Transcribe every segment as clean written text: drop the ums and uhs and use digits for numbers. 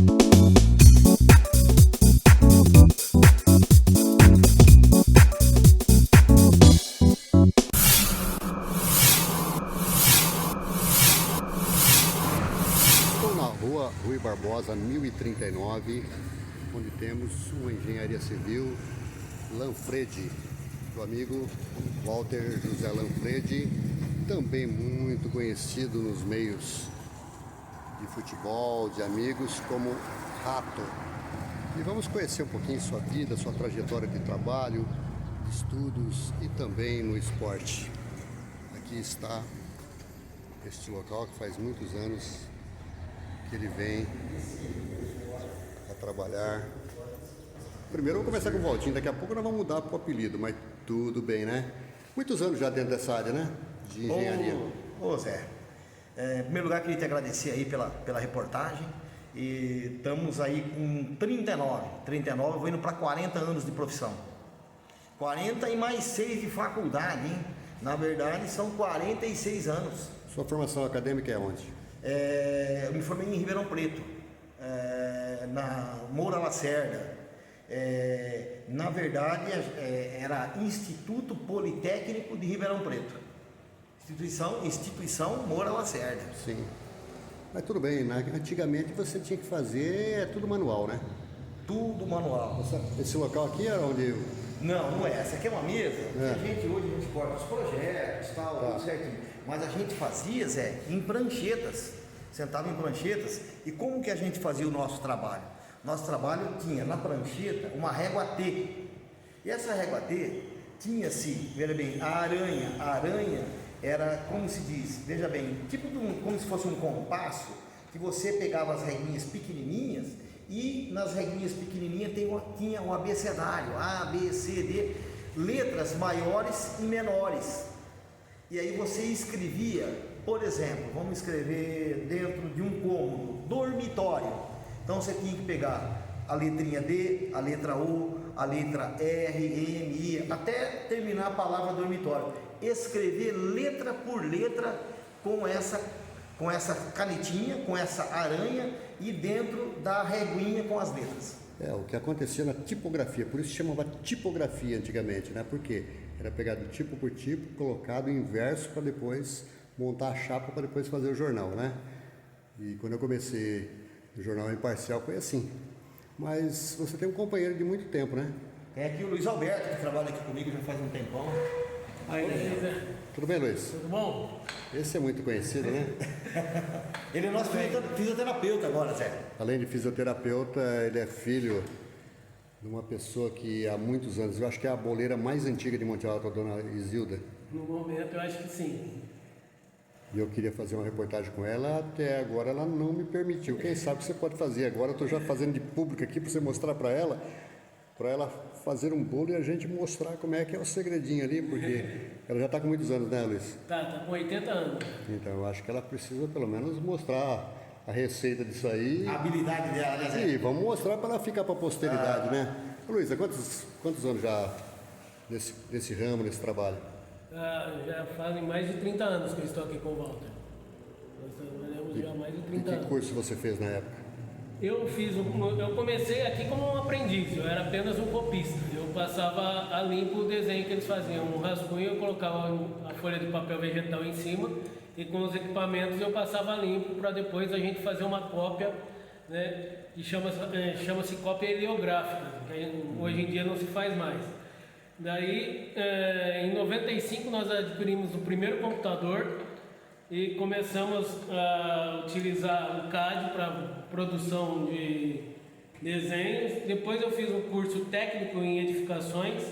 Estou na rua Rui Barbosa 1039, onde temos uma engenharia civil Lanfredi, do amigo Walter José Lanfredi, também muito conhecido nos meios de futebol, de amigos, como Rato. E vamos conhecer um pouquinho sua vida, sua trajetória de trabalho, de estudos e também no esporte. Aqui está este local que faz muitos anos que ele vem a trabalhar. Primeiro eu vou começar com o Valtinho, daqui a pouco nós vamos mudar para o apelido, mas tudo bem, né? Muitos anos já dentro dessa área, né? De engenharia. Ô Zé, em primeiro lugar queria te agradecer aí pela reportagem. E estamos aí com 39, eu vou indo para 40 anos de profissão. 40 e mais 6 de faculdade, hein? Na verdade são 46 anos. Sua formação acadêmica é onde? Eu me formei em Ribeirão Preto, na Moura Lacerda. Na verdade era Instituto Politécnico de Ribeirão Preto. Instituição Moura Lacerda. Sim. Mas tudo bem, né? Antigamente você tinha que fazer tudo manual, né? Tudo manual. Esse local aqui era onde... Não é. Essa aqui é uma mesa que a gente hoje corta os projetos, tal, tudo certinho. Mas a gente fazia, Zé, em pranchetas. Sentava em pranchetas. E como que a gente fazia o nosso trabalho? Nosso trabalho tinha na prancheta uma régua T. E essa régua T tinha-se, veja bem, a aranha era, como se diz, veja bem, tipo como se fosse um compasso, que você pegava as reguinhas pequenininhas e nas reguinhas pequenininhas tinha um abecedário, A, B, C, D, letras maiores e menores. E aí você escrevia, por exemplo, vamos escrever dentro de um cômodo, dormitório. Então você tinha que pegar a letrinha D, a letra O, a letra R, M, I, até terminar a palavra dormitório. Escrever letra por letra com essa canetinha, com essa aranha e dentro da reguinha com as letras. O que acontecia na tipografia, por isso chamava tipografia antigamente, né? Porque era pegado tipo por tipo, colocado em verso para depois montar a chapa para depois fazer o jornal, né? E quando eu comecei o jornal Imparcial foi assim. Mas você tem um companheiro de muito tempo, né? Tem aqui o Luiz Alberto, que trabalha aqui comigo já faz um tempão. Aí, Zé. Tudo bem, Luiz? Tudo bom? Esse é muito conhecido, né? Ele é nosso fisioterapeuta agora, Zé. Além de fisioterapeuta, ele é filho de uma pessoa que há muitos anos, eu acho que é a boleira mais antiga de Monte Alto, a dona Isilda. No momento eu acho que sim. E eu queria fazer uma reportagem com ela, até agora ela não me permitiu. Quem sabe você pode fazer agora, eu estou já fazendo de público aqui para você mostrar para ela fazer um bolo e a gente mostrar como é que é o segredinho ali, porque ela já está com muitos anos, né, Luiz? Tá com 80 anos. Então eu acho que ela precisa pelo menos mostrar a receita disso aí. A habilidade dela, né, Zé? E vamos mostrar para ela ficar para a posteridade, né? Ô, Luiz, há quantos anos já nesse ramo, nesse trabalho? Já fazem mais de 30 anos que eu estou aqui com o Walter. Nós trabalhamos já há mais de 30 anos. Que curso você fez na época? Eu comecei aqui como um aprendiz, eu era apenas um copista. Eu passava a limpo o desenho que eles faziam, um rascunho, eu colocava a folha de papel vegetal em cima e com os equipamentos eu passava a limpo para depois a gente fazer uma cópia, né, que chama-se cópia heliográfica, que hoje em dia não se faz mais. Daí, em 95 nós adquirimos o primeiro computador e começamos a utilizar o CAD para produção de desenhos. Depois eu fiz um curso técnico em edificações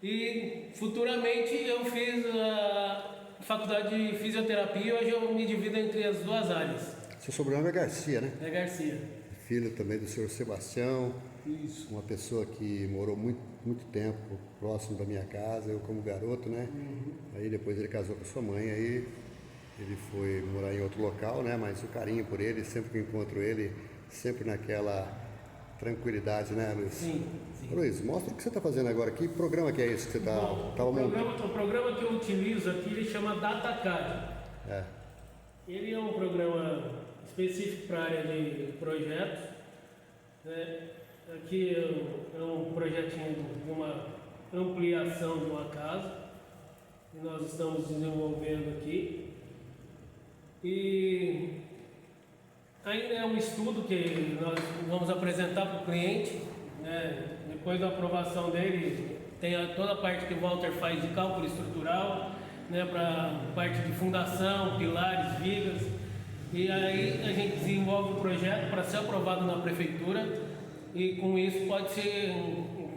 e futuramente eu fiz a faculdade de fisioterapia. Hoje eu me divido entre as duas áreas. Seu sobrenome é Garcia, né? É Garcia. Filho também do senhor Sebastião. Isso. Uma pessoa que morou muito tempo próximo da minha casa, eu como garoto, né? Aí depois ele casou com sua mãe, aí ele foi morar em outro local, né? Mas o carinho por ele, sempre que encontro ele, sempre naquela tranquilidade, né, Luiz? Sim. Luiz, mostra o que você está fazendo agora. Que programa que é esse que você estava montando? O programa que eu utilizo aqui, ele chama DataCAD. Ele é um programa específico para a área de projetos. Aqui é um projetinho de uma ampliação de uma casa que nós estamos desenvolvendo aqui. E ainda é um estudo que nós vamos apresentar para o cliente, né? Depois da aprovação dele, tem toda a parte que o Walter faz de cálculo estrutural, né? Para parte de fundação, pilares, vigas. E aí a gente desenvolve o projeto para ser aprovado na prefeitura, e com isso pode ser,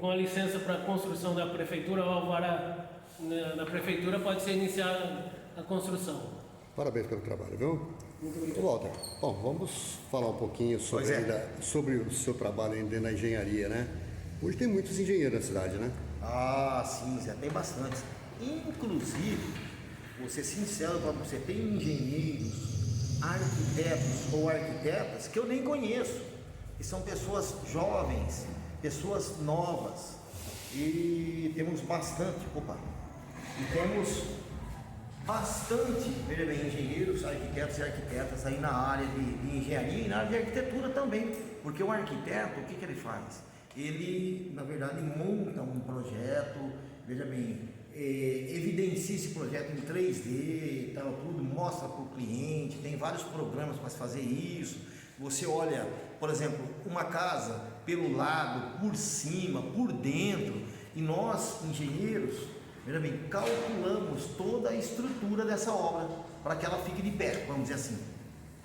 com a licença para construção da prefeitura, o alvará, né, da prefeitura, pode ser iniciada a construção. Parabéns pelo trabalho, viu? Muito obrigado. Walter, bom, vamos falar um pouquinho sobre o seu trabalho dentro da engenharia, né? Hoje tem muitos engenheiros na cidade, né? Ah, sim, Zé, tem bastante. Inclusive, vou ser sincero para você, tem engenheiros, arquitetos ou arquitetas que eu nem conheço, que são pessoas jovens, pessoas novas, e temos bastante, veja bem, engenheiros, arquitetos e arquitetas aí na área de engenharia e na área de arquitetura também, porque o arquiteto, o que ele faz? Ele, na verdade, monta um projeto, veja bem, evidencia esse projeto em 3D, tal, tudo, mostra para o cliente, tem vários programas para fazer isso. Você olha, por exemplo, uma casa pelo lado, por cima, por dentro, e nós, engenheiros, veja bem, calculamos toda a estrutura dessa obra para que ela fique de pé, vamos dizer assim.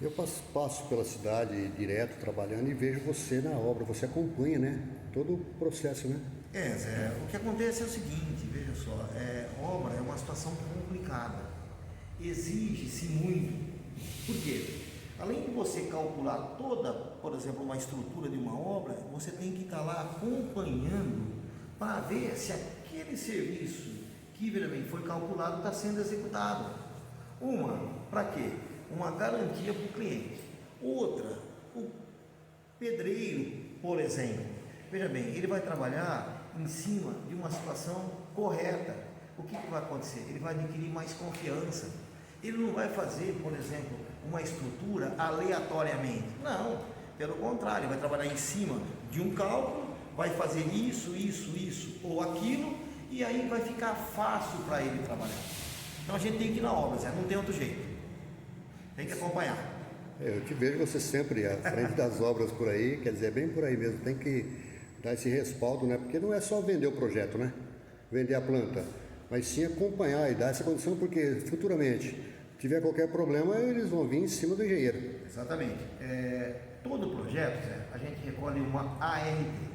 Eu passo pela cidade direto trabalhando e vejo você na obra, você acompanha, né? Todo o processo, né? Zé, o que acontece é o seguinte, veja só, obra é uma situação complicada, exige-se muito. Por quê? Além de você calcular toda, por exemplo, uma estrutura de uma obra, você tem que estar lá acompanhando para ver se aquele serviço que, veja bem, foi calculado está sendo executado. Para quê? Uma garantia para o cliente. Outra, o pedreiro, por exemplo, veja bem, ele vai trabalhar em cima de uma situação correta. O que vai acontecer? Ele vai adquirir mais confiança. Ele não vai fazer, por exemplo, uma estrutura aleatoriamente. Não, pelo contrário, ele vai trabalhar em cima de um cálculo, vai fazer isso ou aquilo, e aí vai ficar fácil para ele trabalhar. Então a gente tem que ir na obra, Zé, não tem outro jeito. Tem que acompanhar. Eu te vejo você sempre à frente das obras por aí, quer dizer, é bem por aí mesmo, tem que dar esse respaldo, né? Porque não é só vender o projeto, né? Vender a planta, mas sim acompanhar e dar essa condição, porque futuramente, se tiver qualquer problema, eles vão vir em cima do engenheiro. Exatamente. Todo projeto, Zé, a gente recolhe uma ART.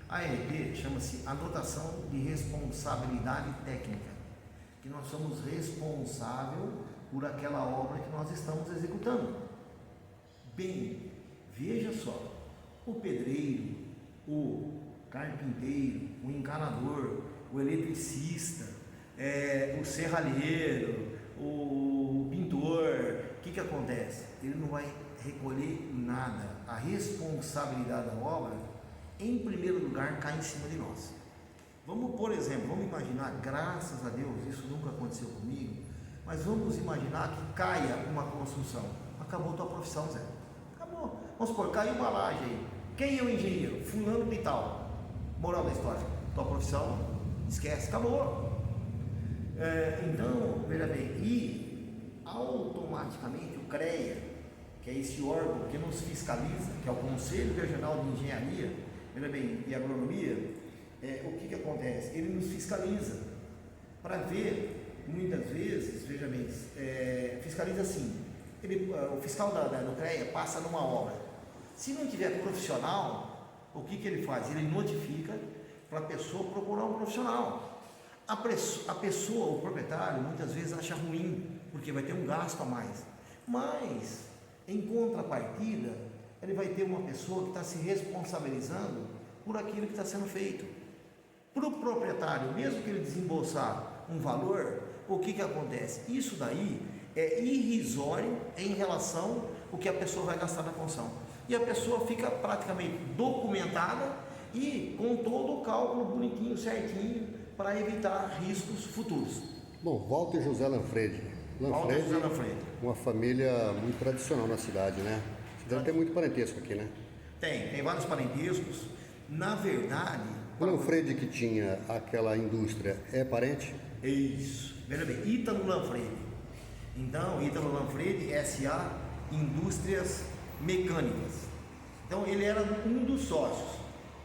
ART chama-se Anotação de Responsabilidade Técnica, que nós somos responsáveis por aquela obra que nós estamos executando. Bem, veja só, o pedreiro, o carpinteiro, o encanador, o eletricista, o serralheiro, o pintor, o que acontece? Ele não vai recolher nada. A responsabilidade da obra, em primeiro lugar, cai em cima de nós. Vamos, por exemplo, vamos imaginar, graças a Deus, isso nunca aconteceu comigo, mas vamos imaginar que caia uma construção. Acabou a tua profissão, Zé. Acabou. Vamos supor, caiu uma laje aí. Quem é o engenheiro? Fulano de tal. Moral da história. Tua profissão, esquece, acabou. Então, veja bem, e automaticamente o CREA, que é esse órgão que nos fiscaliza, que é o Conselho Regional de Engenharia, veja bem, e Agronomia, o que acontece? Ele nos fiscaliza para ver, muitas vezes, veja bem, fiscaliza assim, o fiscal do CREA passa numa obra, se não tiver profissional, o que ele faz? Ele notifica para a pessoa procurar um profissional. A pessoa, o proprietário, muitas vezes acha ruim, porque vai ter um gasto a mais, mas, em contrapartida, ele vai ter uma pessoa que está se responsabilizando por aquilo que está sendo feito. Para o proprietário, mesmo que ele desembolsar um valor, o que acontece? Isso daí é irrisório em relação ao que a pessoa vai gastar na construção. E a pessoa fica praticamente documentada e com todo o cálculo bonitinho, certinho, para evitar riscos futuros. Bom, Walter José Lanfredi. Uma família muito tradicional na cidade, né? Você deve ter muito parentesco aqui, né? Tem vários parentescos. Na verdade, O Lanfredi que tinha aquela indústria é parente? é isso. Veja bem, Ítalo Lanfredi. Então, Ítalo Lanfredi, SA Indústrias Mecânicas. Então, ele era um dos sócios.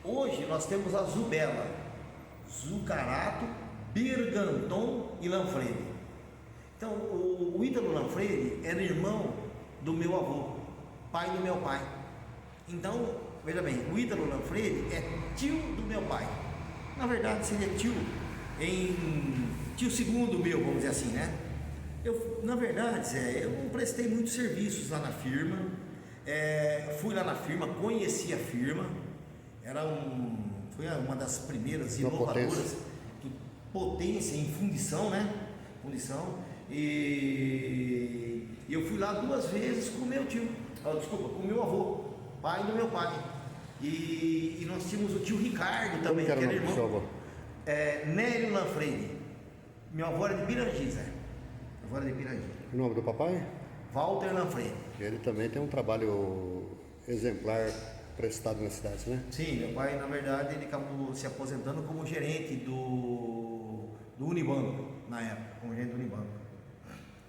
Hoje, nós temos a Zubela, Zucarato, Berganton e Lanfredi. Então, o Ítalo Lanfredi era irmão do meu avô, pai do meu pai. Então, veja bem, o Ítalo Lanfredi é tio do meu pai. Na verdade, seria tio segundo meu, vamos dizer assim, né? Na verdade, Zé, eu não prestei muitos serviços lá na firma. Fui lá na firma, conheci a firma. Foi uma das primeiras inovadoras, potência em fundição, né? E eu fui lá 2 vezes com o meu tio, com o meu avô, pai do meu pai. E nós tínhamos o tio Ricardo também, que era era irmão. seu avô? Nélio Lanfredi. Meu avô era de Pirangi, Zé. Meu avô era de Pirangi. O nome do papai? Walter Lanfredi. Ele também tem um trabalho exemplar prestado na cidade, né? Sim, meu pai, na verdade, ele acabou se aposentando como gerente do Unibanco, na época, como gerente do Unibanco.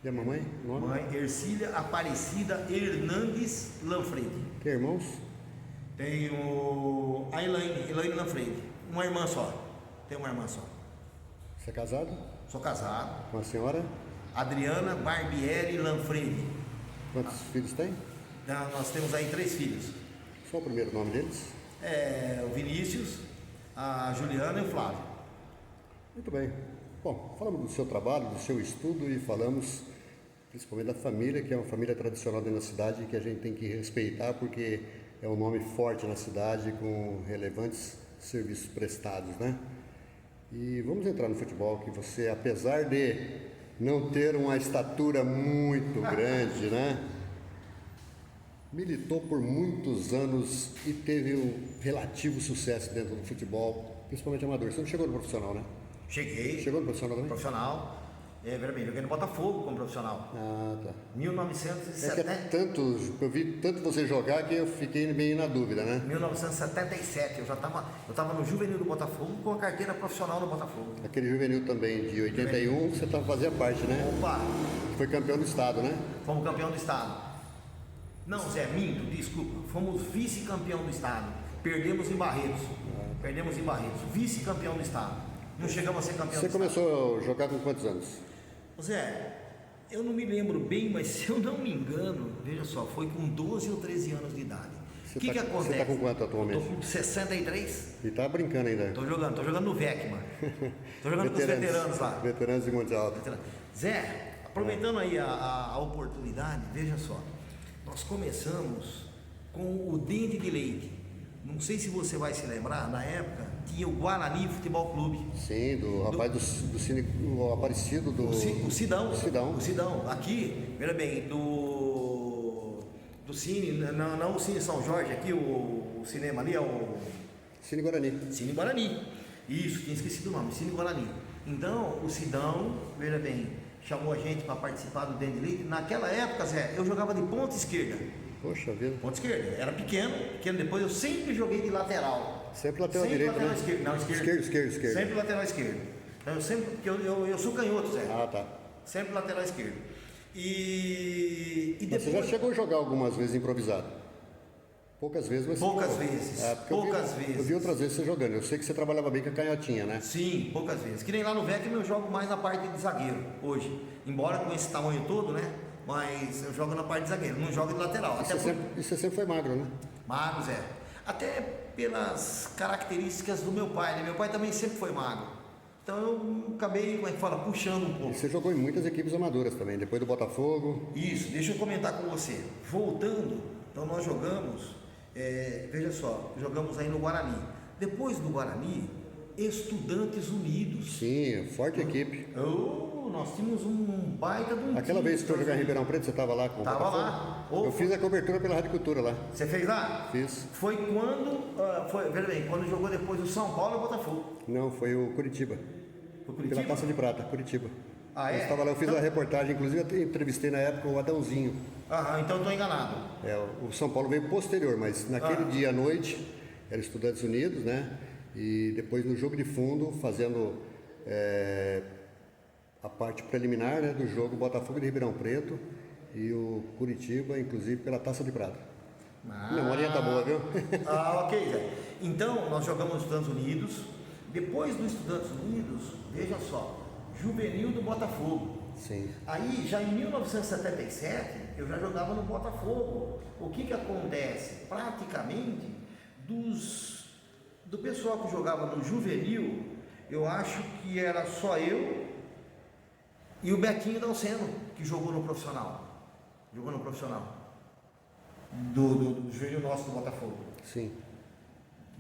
E a mamãe? O nome? Mãe Ercília Aparecida Hernandes Lanfredi. Tem irmãos? Tenho a Elaine Lanfredi, uma irmã só. Tenho uma irmã só. Você é casado? Sou casado. Com a senhora? Adriana Barbieri Lanfredi. Quantos filhos tem? Então, nós temos aí 3 filhos. Só o primeiro nome deles? O Vinícius, a Juliana e o Flávio. Muito bem. Bom, falamos do seu trabalho, do seu estudo e falamos principalmente da família, que é uma família tradicional dentro da cidade que a gente tem que respeitar porque é um nome forte na cidade com relevantes serviços prestados, né? E vamos entrar no futebol, que você, apesar de não ter uma estatura muito grande, né? Militou por muitos anos e teve um relativo sucesso dentro do futebol, principalmente amador. Você não chegou no profissional, né? Cheguei. Chegou no profissional também? Profissional. Veja bem, joguei no Botafogo como profissional. Ah, tá. 1970. Eu vi tanto você jogar que eu fiquei meio na dúvida, né? 1977, eu tava no juvenil do Botafogo com a carteira profissional no Botafogo. Aquele juvenil também de 81, você fazia parte, né? Opa, Foi campeão do estado, né? fomos campeão do estado. Não, Zé, minto, desculpa. Fomos vice-campeão do estado. Perdemos em Barretos. Vice-campeão do estado. Não chegamos a ser campeão Você do começou a jogar com quantos anos? estado. Zé, eu não me lembro bem, mas se eu não me engano, veja só, foi com 12 ou 13 anos de idade. O que acontece? Você tá com quanto atualmente? Estou com 63. E tá brincando ainda. Tô jogando no VEC, mano. Tô jogando com os veteranos lá. Veteranos de Monte Alto. Zé, aproveitando aí a oportunidade, veja só. Nós começamos com o Dente de Leite. Não sei se você vai se lembrar, na época tinha o Guarani Futebol Clube. Sim, do rapaz do Cine, o Aparecido do... O Sidão. Sidão. O Sidão. Aqui, veja bem, do Cine, não o Cine São Jorge, aqui o cinema ali é o... Cine Guarani. Cine Guarani. Isso, tinha esquecido o nome, Cine Guarani. Então, o Sidão, veja bem, chamou a gente para participar do Dente de Leite. Naquela época, Zé, eu jogava de ponta esquerda. Poxa vida. Ponta esquerda. Era pequeno, depois eu sempre joguei de lateral. Sempre lateral Sempre direito, lateral né? esquerdo. Não, esquerdo. Esquerdo. Sempre lateral esquerdo. Então porque eu sou canhoto, Zé. Ah, tá. Sempre lateral esquerdo. E Mas depois... você já chegou a jogar algumas vezes improvisado? Poucas vezes, mas... Poucas vezes. Poucas Eu vezes. vi outras vezes você jogando. Eu sei que você trabalhava bem com a canhotinha, né? Sim, poucas vezes. Que nem lá no VEC eu jogo mais na parte de zagueiro hoje. Embora com esse tamanho todo, né? Mas eu jogo na parte de zagueiro, não jogo de lateral. E você sempre foi magro, né? Magro, Zé. Até pelas características do meu pai, né? Meu pai também sempre foi magro. Então eu acabei, como é que fala, puxando um pouco. E você jogou em muitas equipes amadoras também, depois do Botafogo. Isso, deixa eu comentar com você. Voltando, então nós jogamos, veja só, jogamos aí no Guarani. Depois do Guarani, Estudantes Unidos. Sim, forte equipe. Nós tínhamos um baita de um Aquela vez que eu jogar em Ribeirão Preto, você estava lá com o Tava Botafogo? lá. Eu fiz a cobertura pela Rádio Cultura lá. Você fez lá? Fiz. Foi quando, veja bem, quando jogou depois o São Paulo e o Botafogo. Não, foi o Curitiba. Foi Pela Curitiba? Taça de Prata, Curitiba. Ah, é? Eu estava lá, eu fiz Então- a reportagem, inclusive eu entrevistei na época o Adãozinho. Aham, então eu estou enganado. O São Paulo veio posterior, mas naquele dia à noite, era Estudantes Unidos, né? E depois no jogo de fundo, fazendo a parte preliminar, né, do jogo Botafogo de Ribeirão Preto e o Curitiba, inclusive pela Taça de Prata. Memória tá boa, viu? Ok, Zé. Então, nós jogamos nos Estados Unidos. Depois dos Estados Unidos, veja só, juvenil do Botafogo. Sim. Aí, já em 1977, eu já jogava no Botafogo. O que acontece? Praticamente, do pessoal que jogava no juvenil, eu acho que era só eu e o Betinho Dalceno, que jogou no profissional. Jogou no profissional. Do juvenil nosso do Botafogo. Sim.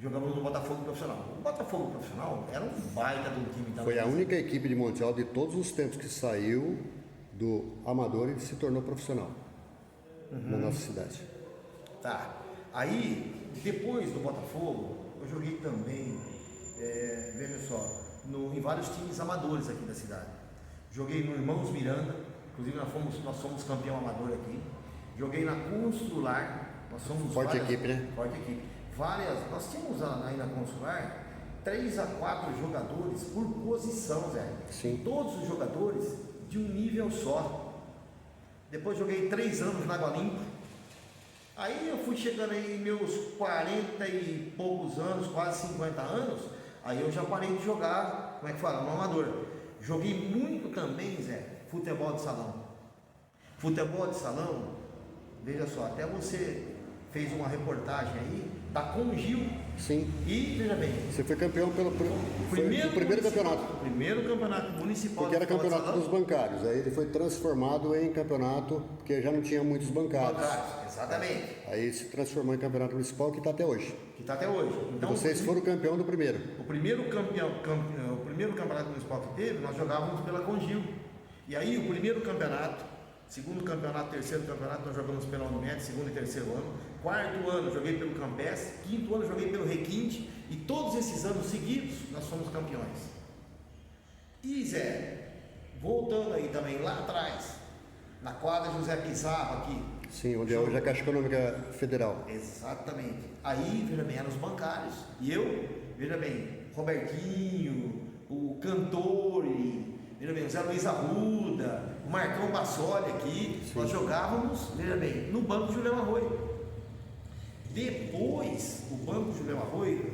Jogamos no Botafogo profissional. O Botafogo profissional era um baita do time também. Foi a única equipe de Montiel de todos os tempos que saiu do amador e se tornou profissional na nossa cidade. Tá. Aí, depois do Botafogo, eu joguei também, veja só, em vários times amadores aqui da cidade. Joguei no Irmãos Miranda, inclusive nós somos campeão amador aqui. Joguei na Consular, nós somos Forte equipe, né? Forte equipe. Nós tínhamos aí na Consular 3 a 4 jogadores por posição, Zé. Sim. Todos os jogadores de um nível só. Depois joguei 3 anos na Água Limpa. Aí eu fui chegando aí meus 40 e poucos anos, quase 50 anos, aí eu já parei de jogar, como é que fala? No amador. Joguei muito também, Zé, futebol de salão. Futebol de salão, veja só, até você fez uma reportagem aí da Congil. Sim. E, veja bem, Você foi campeão pelo primeiro campeonato. Primeiro campeonato municipal. Porque era de futebol de campeonato dos salão. bancários. Aí ele foi transformado em campeonato, porque já não tinha muitos bancários. Exatamente. Aí se transformou em campeonato municipal, que está até hoje. Que está até hoje. E vocês foram campeão do primeiro. O primeiro campeonato municipal que teve, nós jogávamos pela Congil. E aí o primeiro campeonato, segundo campeonato, terceiro campeonato, nós jogamos pela Unimed, segundo e terceiro ano. Quarto ano joguei pelo Campestre, quinto ano joguei pelo Requinte, e todos esses anos seguidos nós fomos campeões. E Zé, voltando aí também lá atrás, na quadra José Pizarro aqui. Sim, onde é hoje a Caixa Econômica Federal. Exatamente. Aí, veja bem, eram os bancários. E eu, veja bem, Robertinho, o cantor, veja bem, o Zé Luiz Arruda, o Marcão Bassoli aqui, Sim. nós jogávamos, veja bem, no Banco Julião Arroio. Depois, o Banco Julião Arroio,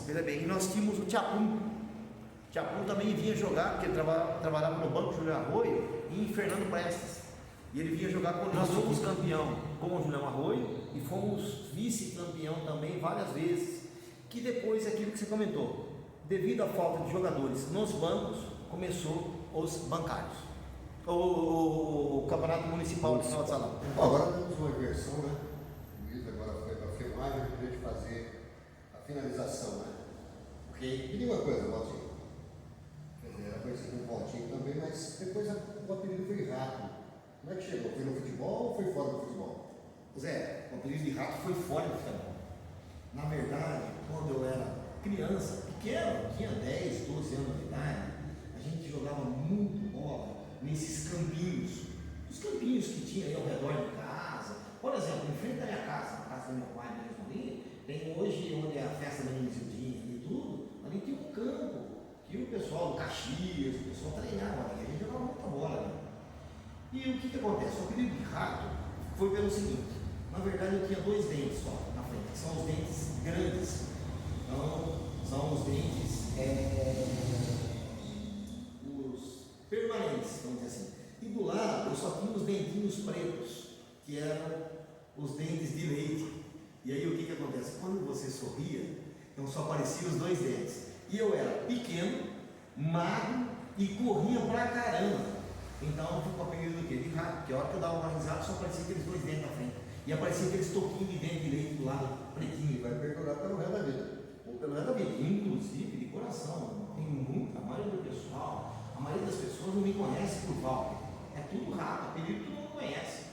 veja bem, nós tínhamos o Tchapum. O Tchapum também vinha jogar, porque ele trabalhava no Banco Julião Arroio e em Fernando Prestes. E ele vinha jogar conosco. Nós fomos campeão com o Julião Arroio e fomos vice-campeão também várias vezes. Que depois é aquilo que você comentou. Devido à falta de jogadores nos bancos, começou os bancários. O Campeonato Municipal de Final de Salão. Bom, agora temos uma inversão, né? O Luiz agora foi para a filmagem para a gente fazer a finalização, né? Ok. E uma coisa, Valtinho. Quer dizer, era conhecido como Valtinho também, mas depois o apelido foi rápido. Como é que chegou? Foi no futebol ou foi fora do futebol? Zé, o apelido de rato foi fora do futebol. Na verdade, quando eu era criança, pequeno, tinha 10, 12 anos de idade, a gente jogava muito bola nesses campinhos. Os campinhos que tinha aí ao redor de casa. Por exemplo, em frente da minha casa, na casa do meu pai mesmo ali, tem hoje onde é a festa da menina Zildinha e tudo, ali tinha um campo que o pessoal do Caxias, o pessoal treinava ali, a gente jogava muita bola ali. E o que acontece? O apelido de rato foi pelo seguinte: na verdade eu tinha 2 dentes só na frente, que são os dentes grandes, então são os dentes os permanentes, vamos dizer assim. E do lado eu só tinha os dentinhos pretos, que eram os dentes de leite. E aí o que acontece? Quando você sorria, então só apareciam os 2 dentes. E eu era pequeno, magro e corria pra caramba. Então ficou o apelido do quê? De rato, porque a hora que eu dava uma risada só aparecia aqueles 2 dentes na frente. E aparecia aqueles toquinhos de dente de leite do lado, pretinho. Vai perdurar pelo resto da vida. Ou pelo resto da vida, inclusive de coração. Tem muita, a maioria do pessoal, a maioria das pessoas não me conhece por Walter. É tudo rato, apelido que todo mundo conhece.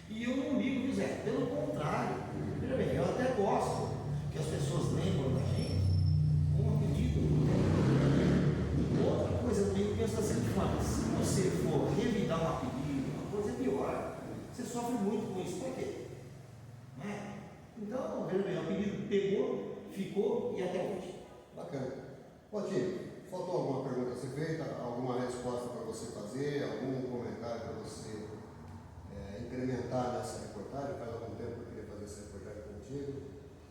E eu não ligo, viu, Zé? Pelo contrário. Veja bem, eu até gosto que as pessoas lembram da gente com um apelido. Outra coisa também que eu penso sempre falando, se você for revidar um apelido, uma coisa é pior. Você sofre muito com isso, por quê? Né? Então, veja bem, o apelido pegou, ficou e até hoje. Bacana. Valtinho, faltou alguma pergunta a ser feita? Alguma resposta para você fazer? Algum comentário para você incrementar nessa reportagem? Faz algum tempo que eu queria fazer essa reportagem contigo.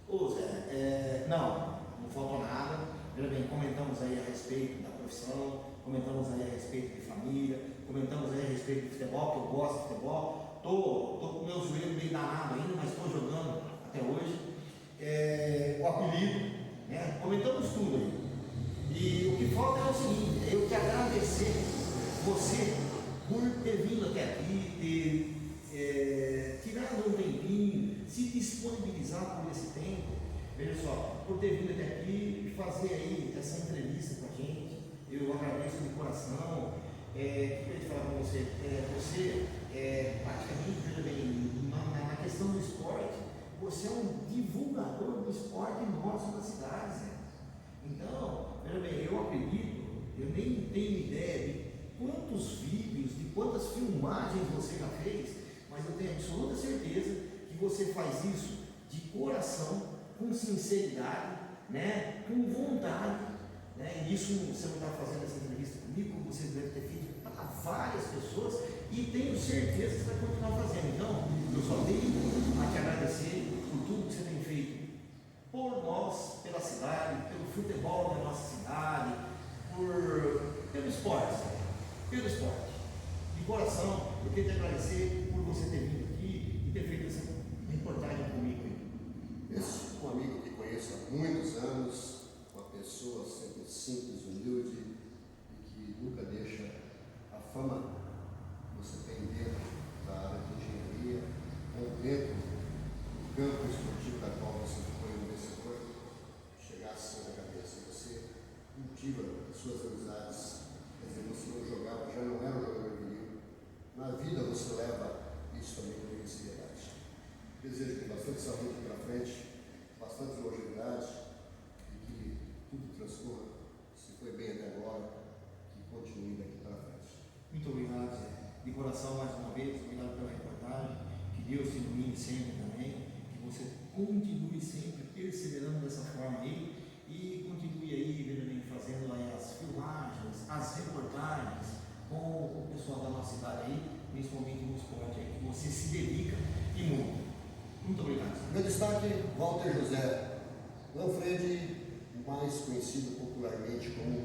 Ô Zé, não faltou nada. Veja bem, comentamos aí a respeito da profissão, comentamos aí a respeito de família, comentamos aí a respeito de futebol, que eu gosto de futebol. Tô com o meu joelho meio danado ainda, mas estou jogando até hoje. O apelido, né? Comentamos tudo aí. E o que falta é o seguinte, eu te agradecer você por ter vindo até aqui, ter tirado um tempinho, se disponibilizar por esse tempo, veja só, por ter vindo até aqui e fazer aí essa entrevista com a gente. Eu agradeço de coração. Queria te falar com você, praticamente, veja bem, na questão do esporte, você é um divulgador do esporte nosso na cidade, Zé. Então, veja bem, eu acredito, eu nem tenho ideia de quantos vídeos, de quantas filmagens você já fez, mas eu tenho absoluta certeza que você faz isso de coração, com sinceridade, né, com vontade, né, e isso você não está fazendo essa entrevista comigo, como você deve ter feito para várias pessoas, e tenho certeza que você vai continuar fazendo. Então, eu só tenho a te agradecer por tudo que você tem feito por nós, pela cidade, pelo futebol da nossa cidade, pelo esporte, de coração. Eu quero te agradecer por você ter vindo aqui e ter feito essa reportagem comigo. Esse é um amigo que conheço há muitos anos, uma pessoa sempre simples, humilde e que nunca deixa a fama que você tem dentro da área de engenharia ou dentro do campo esportivo da qual você foi um vencedor, chegar assim na cabeça. Você cultiva as suas amizades, quer dizer, você não jogava, já não era um jogador de livro. Na vida você leva isso também com seriedade. Desejo que bastante saúde para frente, bastante longevidade e que tudo transcorra, se foi bem até agora, que continue daqui para frente. Muito obrigado, Zé. De coração, mais uma vez, obrigado pela reportagem. Que Deus te ilumine sempre também. Que você continue sempre perseverando dessa forma aí e continue aí, veja bem, fazendo aí as filmagens, as reportagens com o pessoal da nossa cidade aí, principalmente no esporte aí, que você se dedica e muito. Muito obrigado. Meu destaque, Walter José Lanfredi, mais conhecido popularmente como